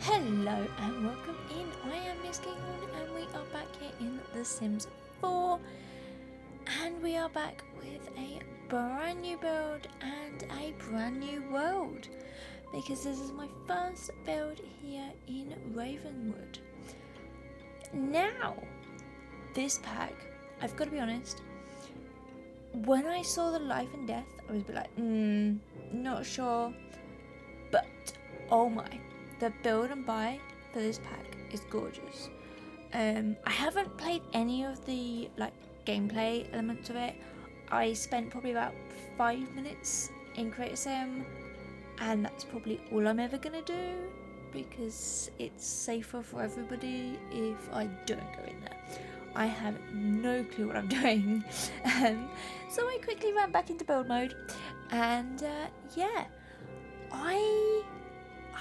Hello and welcome in. I am MissKinghorn and we are back here in The Sims 4 and we are back with a brand new build and a brand new world because this is my first build here in Ravenwood. Now, this pack, I've got to be honest, when I saw the life and death, I was a bit like, not sure, but oh my. The build and buy for this pack is gorgeous. I haven't played any of the gameplay elements of it. I spent probably about 5 minutes in Creator Sim, and that's probably all I'm ever gonna do because it's safer for everybody if I don't go in there. I have no clue what I'm doing, so I quickly ran back into build mode, and yeah,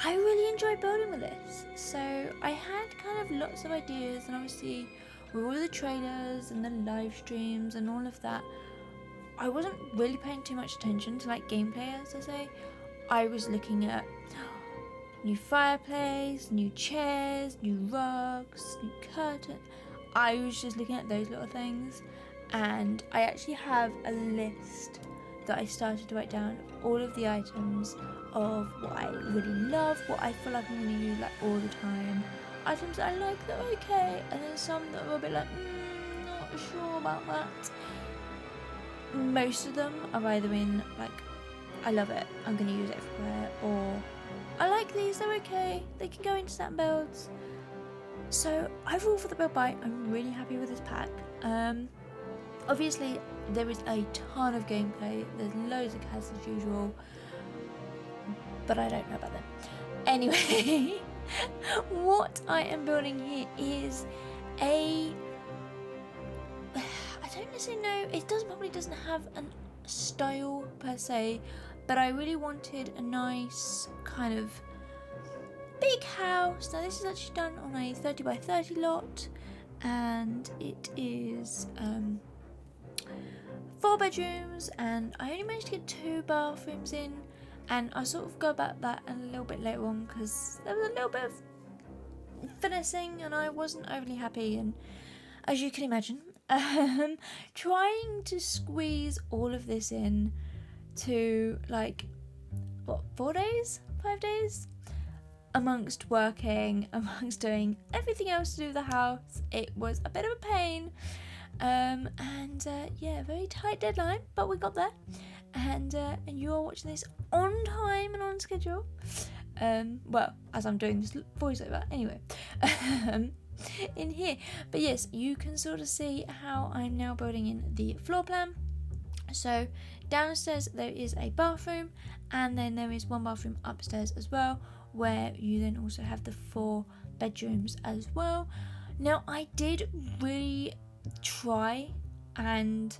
I really enjoy building with this. So I had kind of lots of ideas, and obviously with all the trailers and the live streams and all of that, I wasn't really paying too much attention to gameplay, as I say. I was looking at new fireplace, new chairs, new rugs, new curtains. I was just looking at those little things, and I actually have a list that I started to write down of all of the items of what I really love, what I feel like I'm going to use all the time, items that I like that are okay, and then some that are a bit not sure about that. Most of them are either in I love it, I'm going to use it everywhere, or I like these, they're okay, they can go into certain builds. So overall for the build buy, I'm really happy with this pack. Obviously there is a ton of gameplay, there's loads of cats as usual, but I don't know about them. Anyway, what I am building here is I don't necessarily know, it probably doesn't have a style per se, but I really wanted a nice kind of big house. Now this is actually done on a 30 by 30 lot, and it is 4 bedrooms, and I only managed to get 2 bathrooms in, and I'll sort of go about that a little bit later on because there was a little bit of finessing and I wasn't overly happy, and as you can imagine, trying to squeeze all of this in to 4 days, 5 days, amongst working, amongst doing everything else to do with the house, it was a bit of a pain. Yeah, very tight deadline, but we got there, and you are watching this on time and on schedule. Well, as I'm doing this voiceover, anyway, in here. But yes, you can sort of see how I'm now building in the floor plan. So downstairs there is a bathroom, and then there is one bathroom upstairs as well, where you then also have the 4 bedrooms as well. Now I did really try, and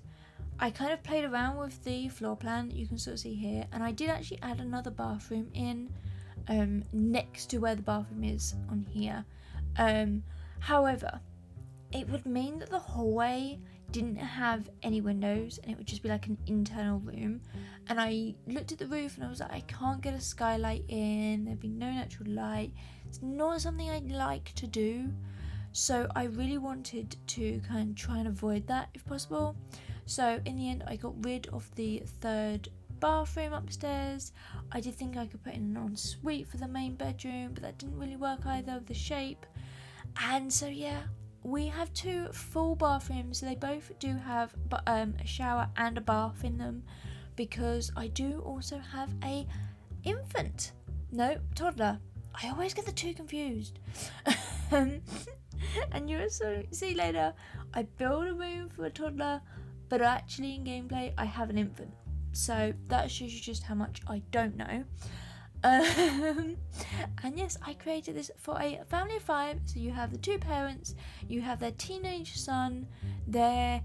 I kind of played around with the floor plan that you can sort of see here, and I did actually add another bathroom in next to where the bathroom is on here. However, it would mean that the hallway didn't have any windows and it would just be like an internal room, and I looked at the roof and I was like, I can't get a skylight in, there'd be no natural light, it's not something I'd like to do. So I really wanted to kind of try and avoid that if possible. So in the end I got rid of the 3rd bathroom upstairs. I did think I could put in an ensuite for the main bedroom, but that didn't really work either with the shape. And so yeah, we have 2 full bathrooms. They both do have a shower and a bath in them, because I do also have a toddler. I always get the 2 confused. And you'll see later, I build a room for a toddler, but actually in gameplay I have an infant. So that shows you just how much I don't know. And yes, I created this for a family of 5. So you have the 2 parents, you have their teenage son, their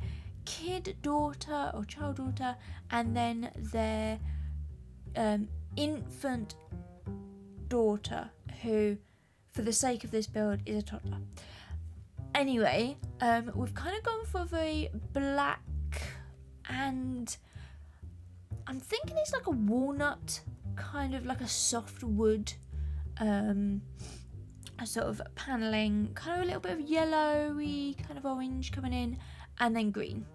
kid daughter or child daughter, and then their infant daughter, who for the sake of this build is a toddler. Anyway, we've kind of gone for a very black, and I'm thinking it's like a walnut, kind of like a soft wood a sort of panelling, kind of a little bit of yellowy, kind of orange coming in, and then green.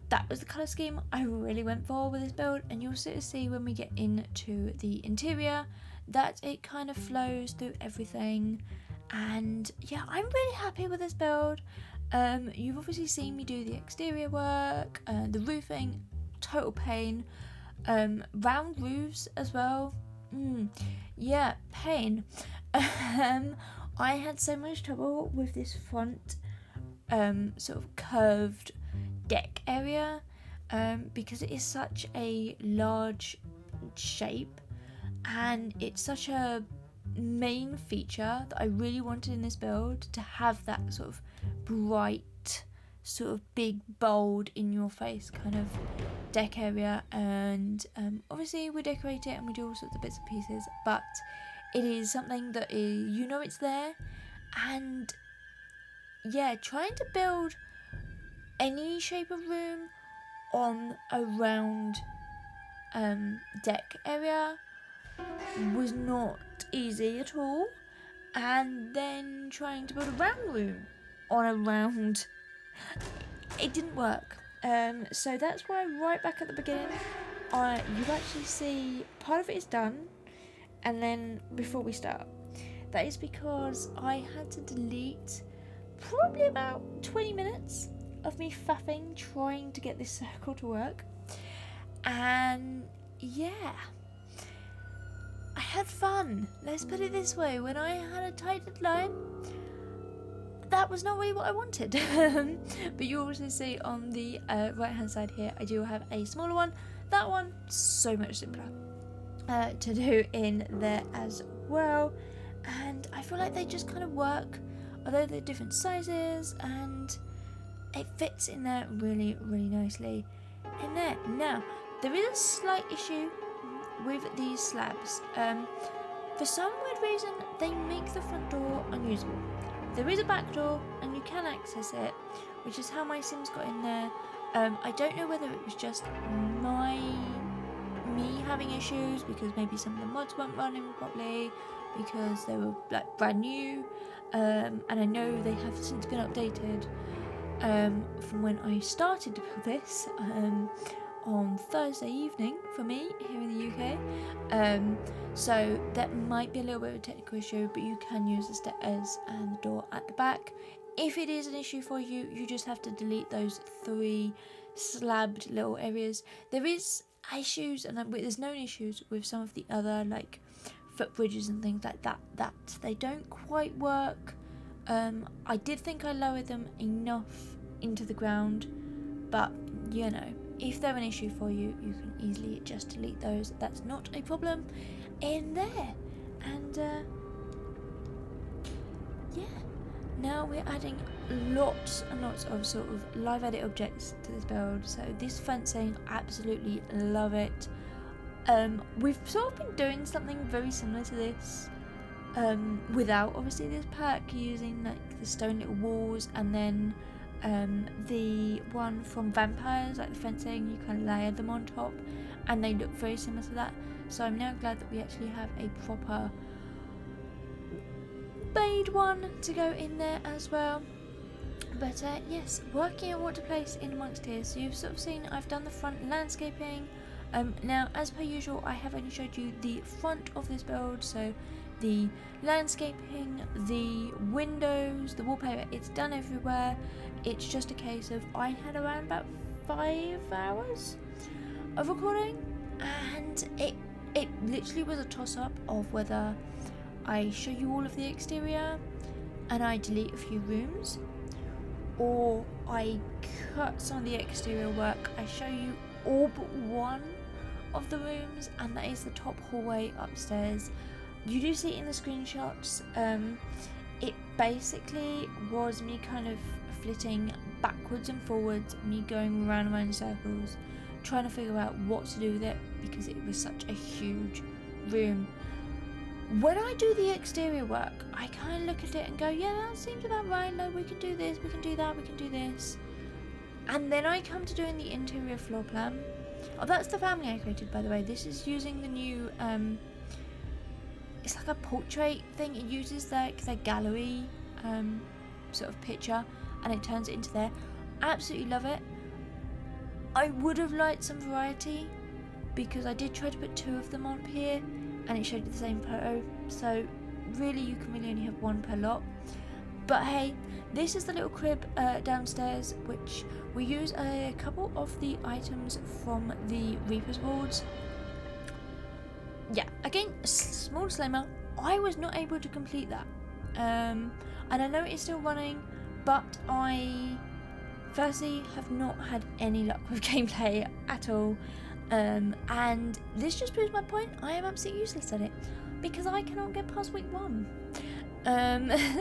That was the colour scheme I really went for with this build, and you'll sort of see when we get into the interior that it kind of flows through everything. And yeah, I'm really happy with this build. You've obviously seen me do the exterior work, the roofing, total pain, round roofs as well. Yeah, pain. I had so much trouble with this front sort of curved deck area because it is such a large shape, and it's such a main feature that I really wanted in this build, to have that sort of bright, sort of big, bold, in your face kind of deck area. And obviously we decorate it and we do all sorts of bits and pieces, but it is something that is, you know, it's there. And yeah, trying to build any shape of room on a round deck area was not easy at all, and then trying to build a round room on a round, it didn't work. So that's why right back at the beginning you actually see part of it is done, and then before we start, that is because I had to delete probably about 20 minutes of me faffing trying to get this circle to work. And yeah, I had fun, let's put it this way. When I had a tight deadline, that was not really what I wanted. But you also see on the right hand side here, I do have a smaller one. That one, so much simpler to do in there as well. And I feel like they just kind of work, although they're different sizes, and it fits in there really, really nicely in there. Now, there is a slight issue with these slabs. For some weird reason, they make the front door unusable. There is a back door and you can access it, which is how my Sims got in there. I don't know whether it was just me having issues, because maybe some of the mods weren't running properly, because they were like brand new, and I know they have since been updated from when I started to build this on Thursday evening for me here in the UK. So that might be a little bit of a technical issue, but you can use the stairs and the door at the back. If it is an issue for you, you just have to delete those 3 slabbed little areas. There is issues, and there's known issues with some of the other like footbridges and things like that, that they don't quite work. I did think I lowered them enough into the ground, but you know, if they're an issue for you, you can easily just delete those. That's not a problem in there. And yeah, now we're adding lots and lots of sort of live edit objects to this build. So this fencing, absolutely love it. We've sort of been doing something very similar to this, without obviously this perk, using like the stone little walls, and then the one from vampires, like the fencing, you kind of layer them on top and they look very similar to that. So I'm now glad that we actually have a proper made one to go in there as well. But yes, working out what to place in amongst here. So you've sort of seen I've done the front landscaping. Now as per usual, I have only showed you the front of this build, so the landscaping, the windows, the wallpaper, it's done everywhere. It's just a case of I had around about 5 hours of recording, and it literally was a toss-up of whether I show you all of the exterior and I delete a few rooms, or I cut some of the exterior work, I show you all but one of the rooms, and that is the top hallway upstairs. You do see it in the screenshots. It basically was me kind of flitting backwards and forwards, me going round and round in circles, trying to figure out what to do with it, because it was such a huge room. When I do the exterior work, I kind of look at it and go, yeah, that seems about right, no, we can do this, we can do that, we can do this. And then I come to doing the interior floor plan. Oh, that's the family I created, by the way. This is using the new it's like a portrait thing. It uses their gallery sort of picture and it turns it into there. Absolutely love it. I would have liked some variety because I did try to put 2 of them on here and it showed you the same photo, so really you can really only have 1 per lot. But hey, this is the little crib downstairs, which we use a couple of the items from the Reaper's boards. Yeah, again, small disclaimer, I was not able to complete that. And I know it is still running, but I firstly have not had any luck with gameplay at all. And this just proves my point. I am absolutely useless at it because I cannot get past week 1.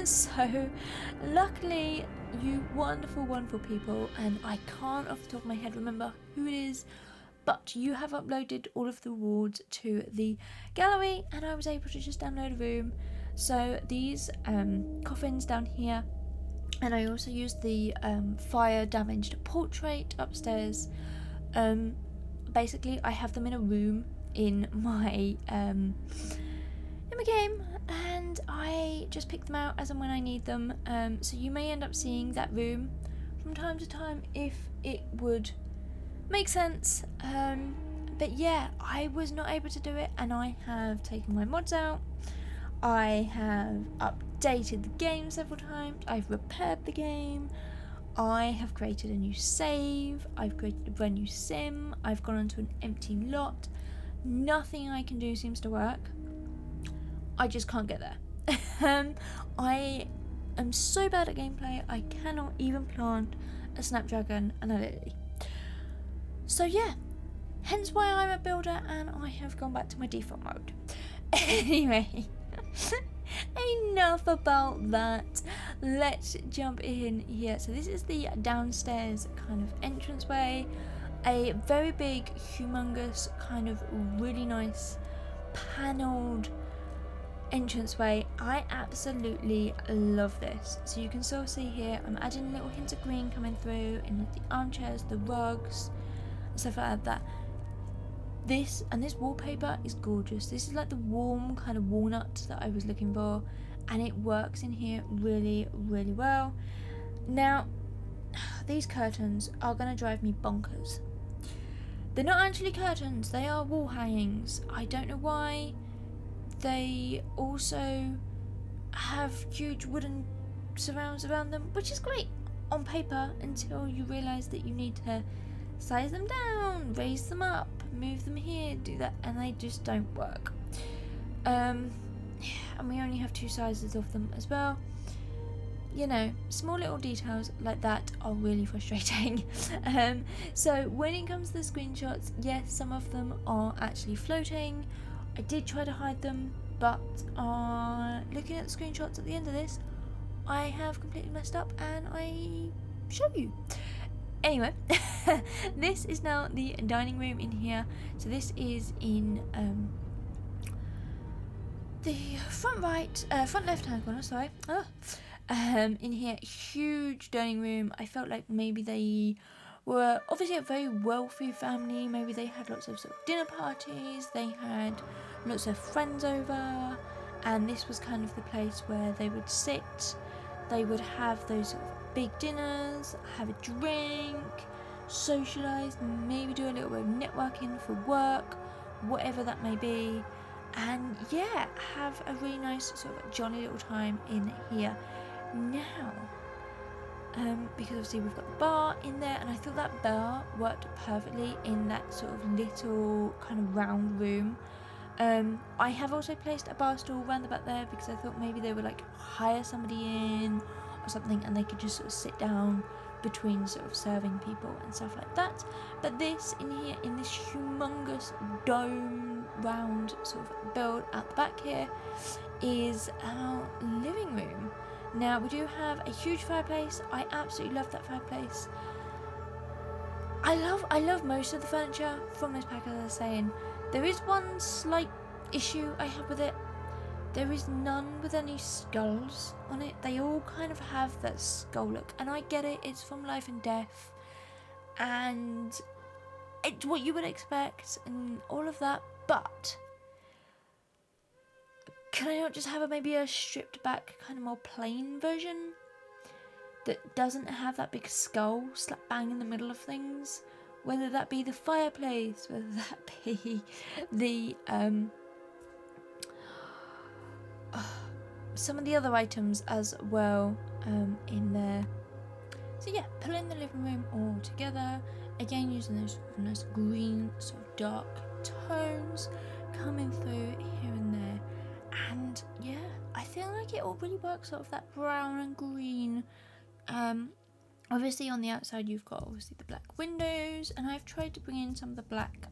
So luckily, you wonderful people, and I can't off the top of my head remember who it is, but you have uploaded all of the rewards to the gallery and I was able to just download a room. So these coffins down here, and I also used the fire damaged portrait upstairs. Basically I have them in a room in my game, and I just pick them out as and when I need them. So you may end up seeing that room from time to time if it would make sense. But yeah, I was not able to do it, and I have taken my mods out. I have updated the game several times. I've repaired the game. I have created a new save. I've created a brand new sim. I've gone onto an empty lot. Nothing I can do seems to work. I just can't get there. I am so bad at gameplay, I cannot even plant a snapdragon and a lily. So yeah, hence why I'm a builder and I have gone back to my default mode. Anyway, enough about that. Let's jump in here. So this is the downstairs kind of entranceway. A very big, humongous, kind of really nice panelled entranceway. I absolutely love this. So you can still see here I'm adding little hints of green coming through in like the armchairs, the rugs, and stuff like that. This wallpaper is gorgeous. This is like the warm kind of walnut that I was looking for, and it works in here really well. Now these curtains are going to drive me bonkers. They're not actually curtains, they are wall hangings. I don't know why. They also have huge wooden surrounds around them, which is great on paper until you realise that you need to size them down, raise them up, move them here, do that, and they just don't work. And we only have 2 sizes of them as well. You know, small little details like that are really frustrating. So when it comes to the screenshots, yes, some of them are actually floating. I did try to hide them, but looking at the screenshots at the end of this, I have completely messed up and I show you. Anyway, this is now the dining room in here. So this is in the front left hand corner, sorry. In here, huge dining room. I felt like maybe they were obviously a very wealthy family. Maybe they had lots of sort of dinner parties, they had lots of friends over, and this was kind of the place where they would sit. They would have those sort of big dinners, have a drink, socialise, maybe do a little bit of networking for work, whatever that may be, and yeah, have a really nice sort of jolly little time in here. Now, because obviously we've got the bar in there, and I thought that bar worked perfectly in that sort of little kind of round room. I have also placed a bar stool around the back there because I thought maybe they would like hire somebody in or something and they could just sort of sit down between sort of serving people and stuff like that. But this in here, in this humongous dome round sort of build out the back here, is our living room. Now we do have a huge fireplace. I absolutely love that fireplace. I love most of the furniture from this pack, as I was saying. There is one slight issue I have with it. There is none with any skulls on it. They all kind of have that skull look, and I get it, it's from Life and Death, and it's what you would expect and all of that, but can I not just have maybe a stripped back, kind of more plain version that doesn't have that big skull slap bang in the middle of things? Whether that be the fireplace, whether that be the some of the other items as well in there. So yeah, pulling the living room all together, again using those sort of nice green sort of dark tones coming through here and there. And yeah, I feel like it all really works sort of that brown and green. Obviously on the outside you've got obviously the black windows, and I've tried to bring in some of the black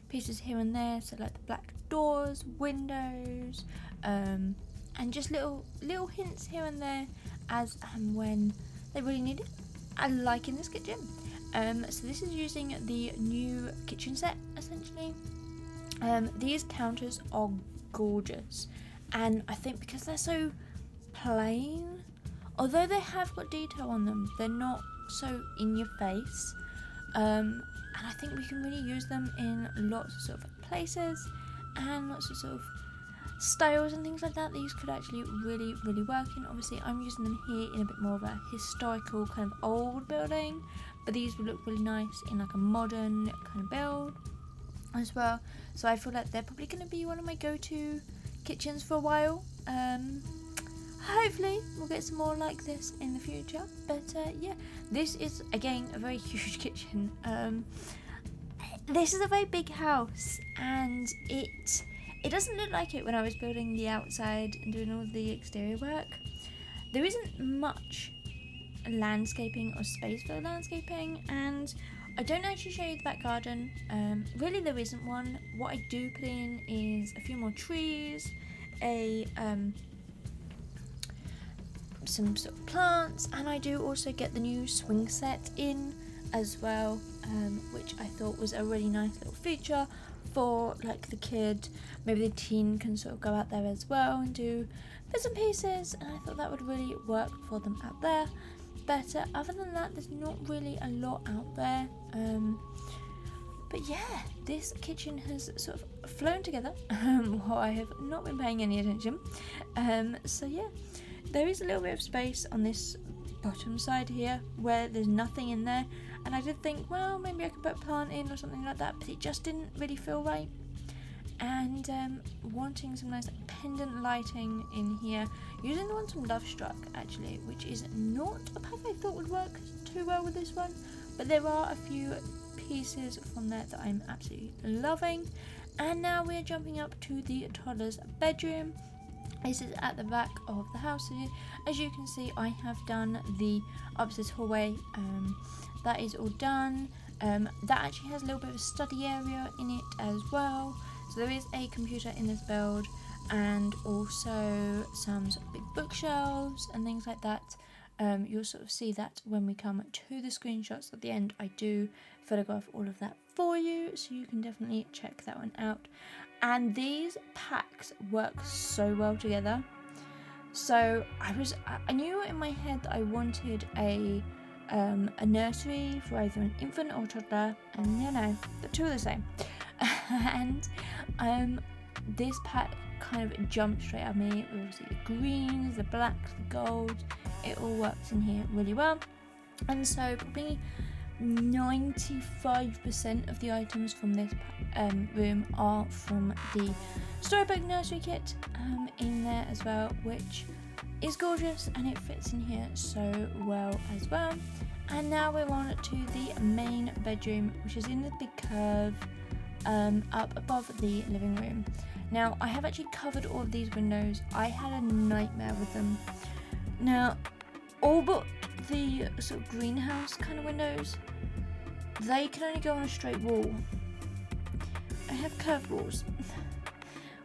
pieces here and there, so like the black doors, windows, and just little hints here and there as and when they really need it. I like in this kitchen. So this is using the new kitchen set essentially. These counters are gorgeous, and I think because they're so plain, although they have got detail on them, they're not so in your face. And I think we can really use them in lots of sort of places and lots of sort of styles and things like that. These could actually really work in. Obviously I'm using them here in a bit more of a historical kind of old building, but these would look really nice in like a modern kind of build as well. So I feel like they're probably going to be one of my go-to kitchens for a while. Hopefully we'll get some more like this in the future, but yeah, this is again a very huge kitchen. This is a very big house, and it doesn't look like it when I was building the outside and doing all the exterior work. There isn't much landscaping or space for landscaping, and I don't actually show you the back garden. Really there isn't one. What I do put in is a few more trees, some sort of plants, and I do also get the new swing set in as well, which I thought was a really nice little feature for like the kid. Maybe the teen can sort of go out there as well and do bits and pieces, and I thought that would really work for them out there. But other than that, there's not really a lot out there. But yeah, this kitchen has sort of flown together while I have not been paying any attention. So yeah, there is a little bit of space on this bottom side here where there's nothing in there, and I did think, well, maybe I could put a plant in or something like that, but it just didn't really feel right. And wanting some nice pendant lighting in here, using the one from Love Struck actually, which is not a pack I thought would work too well with this one, but there are a few pieces from there that I'm absolutely loving. And now we're jumping up to the toddler's bedroom. This is at the back of the house. As you can see, I have done the upstairs hallway. That is all done. That actually has a little bit of a study area in it as well. So there is a computer in this build, and also some sort of big bookshelves and things like that. You'll sort of see that when we come to the screenshots at the end. I do photograph all of that for you, so you can definitely check that one out. And these packs work so well together. So I knew in my head that I wanted a nursery for either an infant or toddler, and no, the two are the same. And this pack kind of jumped straight at me. Obviously the greens, the blacks, the gold, it all works in here really well. And so probably 95% of the items from this room are from the Storybook Nursery Kit in there as well, which is gorgeous, and it fits in here so well as well. And now we're on to the main bedroom, which is in the big curve up above the living room. Now I have actually covered all of these windows. I had a nightmare with them. Now all but the sort of greenhouse kind of windows, they can only go on a straight wall. I have curved walls,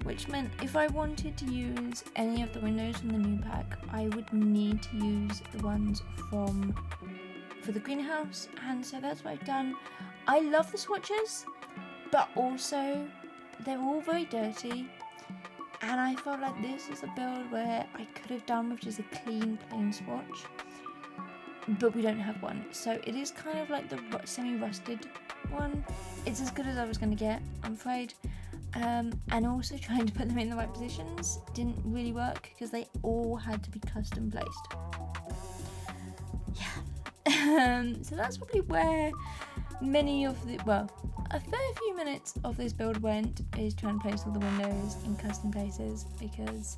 which meant if I wanted to use any of the windows from the new pack, I would need to use the ones for the greenhouse, and so that's what I've done. I love the swatches, but also they're all very dirty, and I felt like this is a build where I could have done with just a clean plain swatch, but we don't have one, so it is kind of like the semi-rusted one. It's as good as I was going to get, I'm afraid. and also trying to put them in the right positions didn't really work because they all had to be custom placed. Yeah. So that's probably where many of the, well, a fair few minutes of this build went, is trying to place all the windows in custom places, because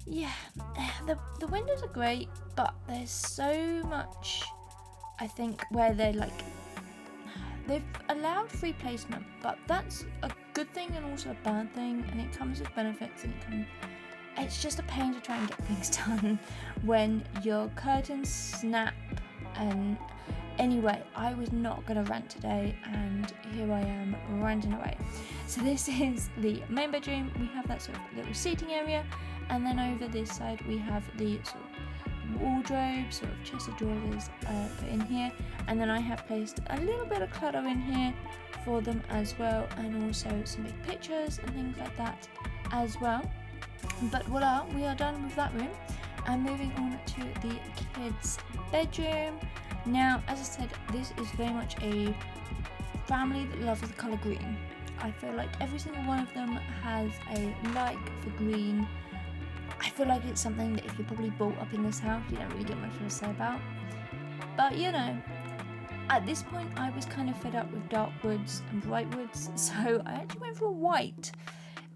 yeah, the windows are great, but there's so much, I think, where they've allowed free placement, but that's a good thing and also a bad thing, and it comes with benefits, and it's just a pain to try and get things done when your curtains snap. And anyway, I was not going to rant today, and here I am ranting away. So this is the main bedroom. We have that sort of little seating area, and then over this side we have the sort of wardrobe, sort of chest of drawers put in here, and then I have placed a little bit of clutter in here for them as well, and also some big pictures and things like that as well. But voila, we are done with that room, and moving on to the kids' bedroom. Now, as I said, this is very much a family that loves the colour green. I feel like every single one of them has a like for green. I feel like it's something that if you're probably brought up in this house, you don't really get much to say about. But you know, at this point I was kind of fed up with dark woods and bright woods, so I actually went for a white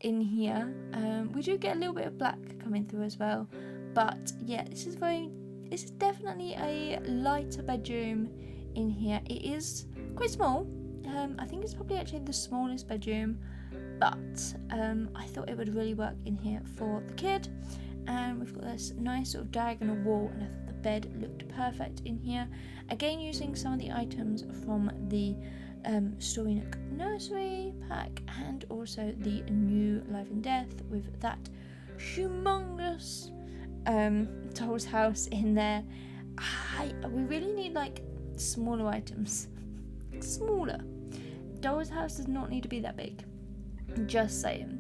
in here. We do get a little bit of black coming through as well, but yeah, this is definitely a lighter bedroom in here. It is quite small. I think it's probably actually the smallest bedroom, but I thought it would really work in here for the kid. And we've got this nice sort of diagonal wall, and I thought the bed looked perfect in here. Again, using some of the items from the Story Nook nursery pack, and also the new Life and Death with that humongous doll's house in there. We really need like smaller items. Smaller. Doll's house does not need to be that big. Just saying.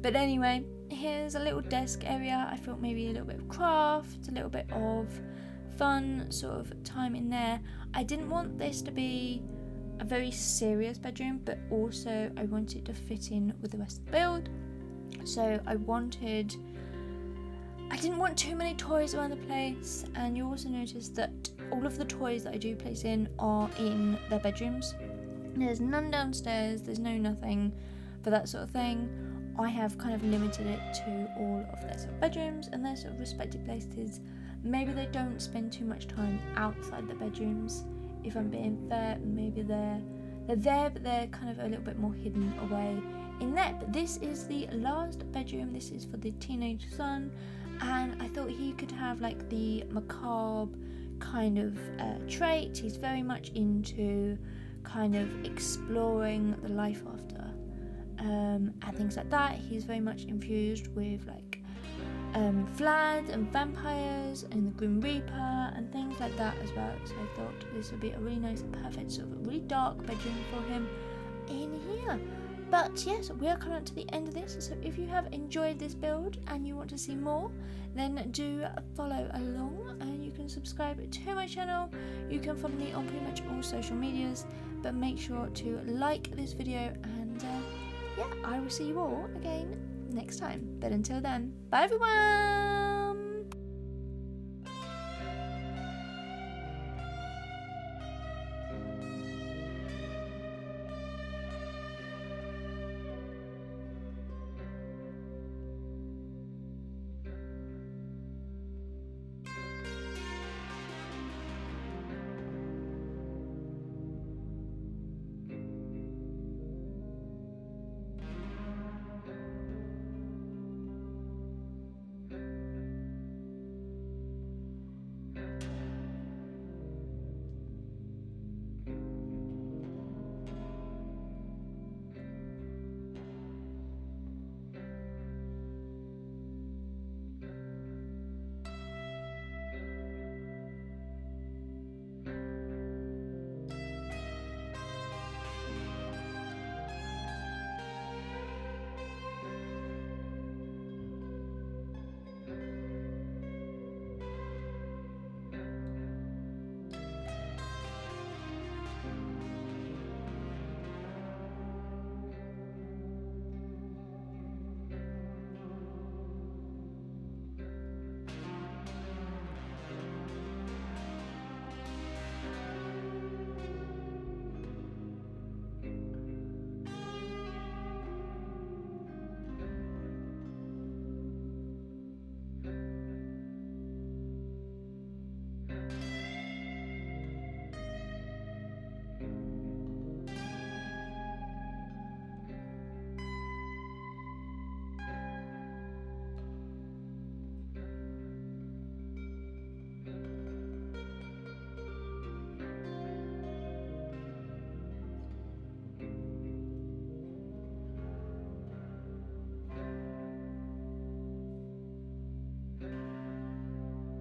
But anyway, here's a little desk area. I thought maybe a little bit of craft, a little bit of fun sort of time in there. I didn't want this to be a very serious bedroom, but also I wanted to fit in with the rest of the build. So I didn't want too many toys around the place, and you also notice that all of the toys that I do place in are in their bedrooms. There's none downstairs, there's nothing for that sort of thing. I have kind of limited it to all of their sort of bedrooms and their sort of respective places. Maybe they don't spend too much time outside the bedrooms, if I'm being fair. Maybe they're there, but they're kind of a little bit more hidden away in there. But this is the last bedroom. This is for the teenage son, and I thought he could have like the macabre kind of trait. He's very much into kind of exploring the life after and things like that. He's very much infused with like Vlad and vampires and the Grim Reaper and things like that as well. So I thought this would be a really nice, perfect sort of really dark bedroom for him in here. But yes, we are coming up to the end of this, so if you have enjoyed this build and you want to see more, then do follow along, and you can subscribe to my channel. You can follow me on pretty much all social medias, but make sure to like this video, and yeah, I will see you all again next time. But until then, bye everyone!